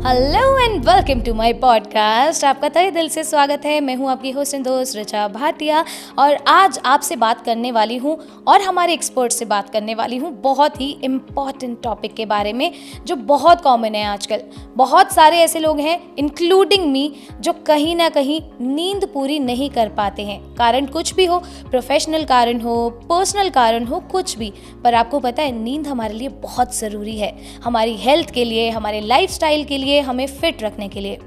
Hello and welcome to my podcast. आपका तहे दिल से स्वागत है। मैं हूं आपकी होस्ट एंड दोस्त ऋचा भाटिया और आज आपसे बात करने वाली हूं और हमारे एक्सपर्ट से बात करने वाली हूं बहुत ही इम्पॉर्टेंट टॉपिक के बारे में जो बहुत कॉमन है आजकल। बहुत सारे ऐसे लोग हैं इंक्लूडिंग मी जो कहीं ना कहीं नींद पूरी नहीं कर पाते हैं। कारण कुछ भी हो, प्रोफेशनल कारण हो, पर्सनल कारण हो, कुछ भी, पर आपको पता है नींद हमारे लिए बहुत ज़रूरी है। हमारी हेल्थ के लिए, हमारे लाइफस्टाइल के लिए, हमें फिट रखने के लिए।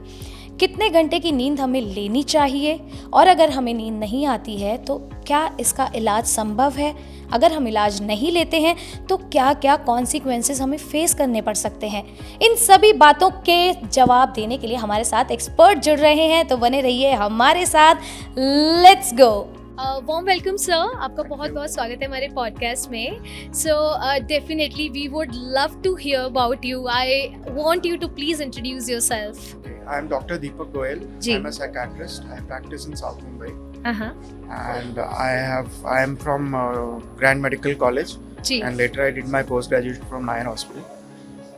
कितने घंटे की नींद हमें लेनी चाहिए और अगर हमें नींद नहीं आती है तो क्या इसका इलाज संभव है? अगर हम इलाज नहीं लेते हैं तो क्या क्या कॉन्सिक्वेंसेस हमें फेस करने पड़ सकते हैं? इन सभी बातों के जवाब देने के लिए हमारे साथ एक्सपर्ट जुड़ रहे हैं, तो बने रहिए हमारे साथ। Let's go. Warm welcome sir, आपका बहुत बहुत स्वागत है हमारे पॉडकास्ट में। So definitely we would love to hear about you. I want you to please introduce yourself. I am Dr. Deepak Goyal. Ji. I'm a psychiatrist. I practice in South Mumbai, Uh-huh. and I am from Grand Medical College, जी। and later I did my postgraduate from Nayan Hospital,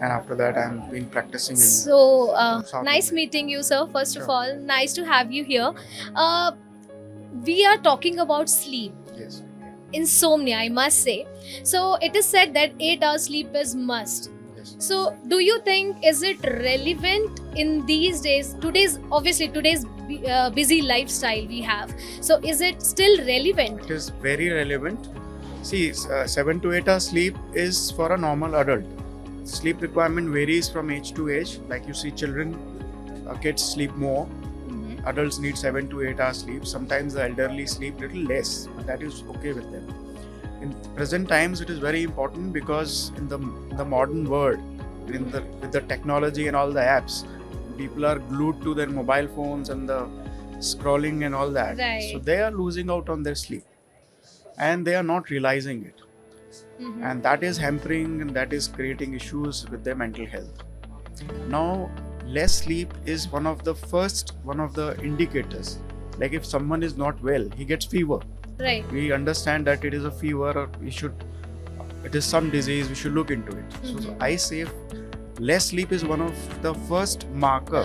and after that I'm been practicing in. So South nice Mumbai. meeting you, sir. First of Sure. all, nice to have you here. We are talking about sleep. Yes. Insomnia, I must say. So it is said that 8 hours sleep is must. Yes. So do you think is it relevant in these days, today's busy lifestyle we have? So is it still relevant? It is very relevant. See, 7 to 8 hours sleep is for a normal adult. Sleep requirement varies from age to age. Like you see, children, kids sleep more. Mhm. Adults need 7 to 8 hours sleep. Sometimes the elderly sleep little less, but that is okay with them. In present times, it is very important because in the modern world, with the technology and all the apps, people are glued to their mobile phones and the scrolling and all that. Right. So they are losing out on their sleep, and they are not realizing it, Mhm. and that is hampering and that is creating issues with their mental health. Now, less sleep is one of the indicators. Like if someone is not well, he gets fever. Right. We understand that it is a fever or it is some disease, we should look into it. So Mhm. I say less sleep is one of the first marker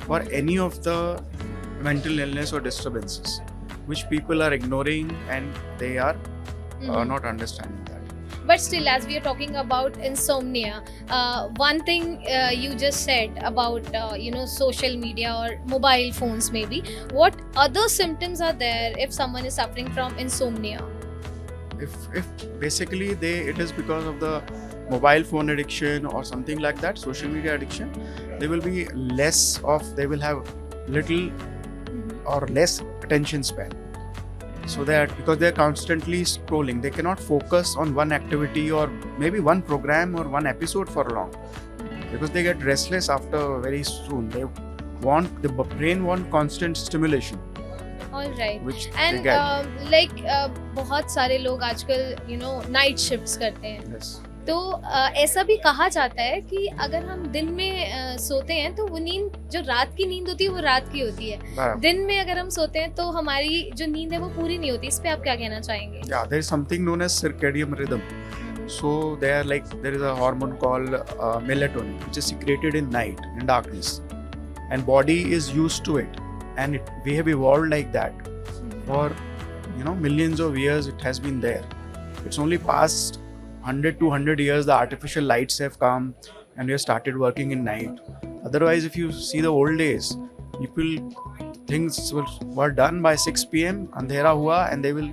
for any of the mental illness or disturbances which people are ignoring, and they are Mhm. not understanding that. But still, as we are talking about insomnia, one thing you just said about social media or mobile phones maybe, what other symptoms are there if someone is suffering from insomnia? If basically it is because of the mobile phone addiction or something like that, social media addiction, they will have little Mhm. or less attention span. So because they're constantly scrolling, they cannot focus on one activity or maybe one program or one episode for long, because they get restless after very soon. The brain want constant stimulation, All right. which they And get. बहुत सारे लोग आजकल night shifts करते हैं, Yes. तो ऐसा भी कहा जाता है कि अगर हम दिन में सोते हैं तो वो नींद, जो रात की नींद होती है वो रात की होती है। बराबर. दिन में अगर हम सोते हैं तो हमारी जो नींद है वो पूरी नहीं होती। इस पे आप क्या कहना चाहेंगे? Yeah, there is something known as circadian rhythm. So there is a hormone called melatonin, which is secreted in night, in darkness, and body is used to it, and we have evolved like that for millions of years. It has been there. It's only past 100 to 100 years the artificial lights have come and we have started working in night. Otherwise, if you see the old days, things were done by 6 p.m. andhera hua, and they will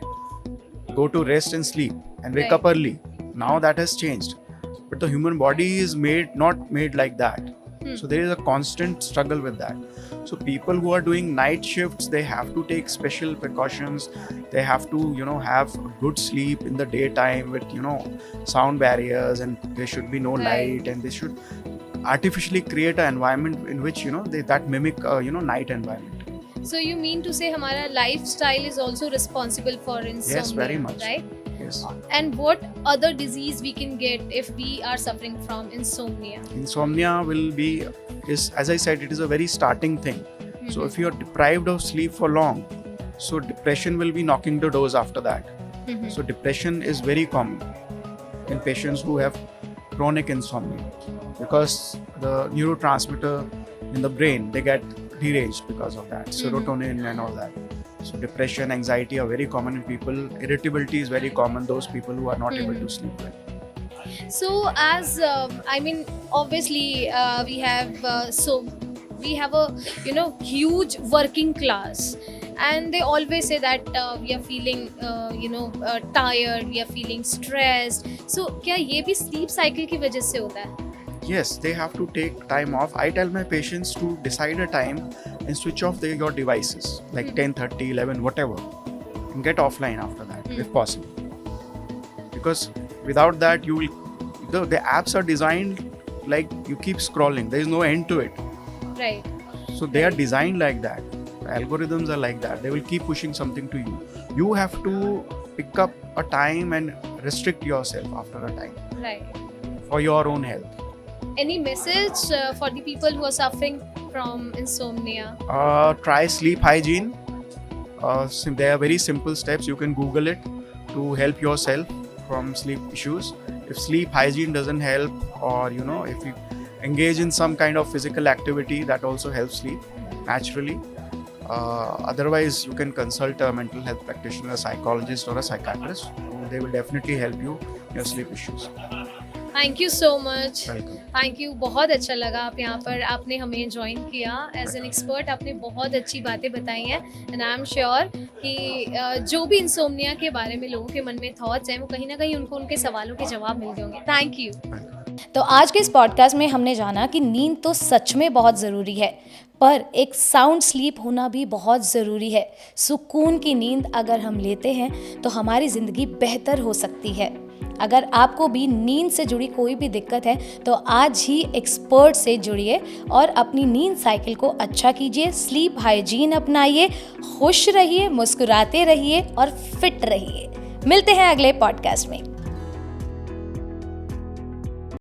go to rest and sleep and wake Right. up early. Now that has changed, but the human body is not made like that. So there is a constant struggle with that. So people who are doing night shifts, they have to take special precautions. They have to have good sleep in the daytime with sound barriers, and there should be no Right. light, and they should artificially create an environment in which that mimic night environment. So you mean to say हमारा lifestyle is also responsible for insomnia? Yes, very much. Right? Yes. And what other disease we can get if we are suffering from insomnia? Insomnia is, as I said, it is a very starting thing. So if you are deprived of sleep for long, so depression will be knocking the doors after that. Mhm. So depression is very common in patients who have chronic insomnia. because the neurotransmitter in the brain, they get deranged because of that, serotonin and all that. So depression, anxiety are very common in people. Irritability is very common, those people who are not able to sleep well. So as I mean, obviously we have a huge working class, and they always say that we are feeling tired, we are feeling stressed. So क्या ये भी sleep cycle की वजह से होता है? Yes, they have to take time off. I tell my patients to decide a time and switch off your devices, like 10:30, 11, whatever, and get offline after that if possible. Because without that, you will, the apps are designed like you keep scrolling. There is no end to it. Right. So they are designed like that. The algorithms are like that. They will keep pushing something to you. You have to pick up a time and restrict yourself after a time Right. for your own health. Any message for the people who are suffering from insomnia? Try sleep hygiene. There are very simple steps. You can Google it to help yourself from sleep issues. If sleep hygiene doesn't help, or if you engage in some kind of physical activity, that also helps sleep naturally. Otherwise, you can consult a mental health practitioner, a psychologist or a psychiatrist. They will definitely help you in your sleep issues. Thank you so much. Welcome. Thank you. बहुत अच्छा लगा आप यहाँ पर आपने हमें join किया as an expert. आपने बहुत अच्छी बातें बताई हैं, एंड आई एम श्योर कि जो भी इंसोम्निया के बारे में लोगों के मन में थॉट्स हैं, वो कहीं ना कहीं उनको उनके सवालों के जवाब मिल गए होंगे. Thank you. तो आज के इस पॉडकास्ट में हमने जाना कि नींद तो सच में बहुत ज़रूरी है, पर एक साउंड स्लीप होना भी बहुत ज़रूरी है. सुकून की नींद अगर हम लेते हैं तो हमारी ज़िंदगी बेहतर हो सकती है. अगर आपको भी नींद से जुड़ी कोई भी दिक्कत है तो आज ही एक्सपर्ट से जुड़िए और अपनी नींद साइकिल को अच्छा कीजिए. स्लीप हाइजीन अपनाइए, खुश रहिए, मुस्कुराते रहिए और फिट रहिए. मिलते हैं अगले पॉडकास्ट में.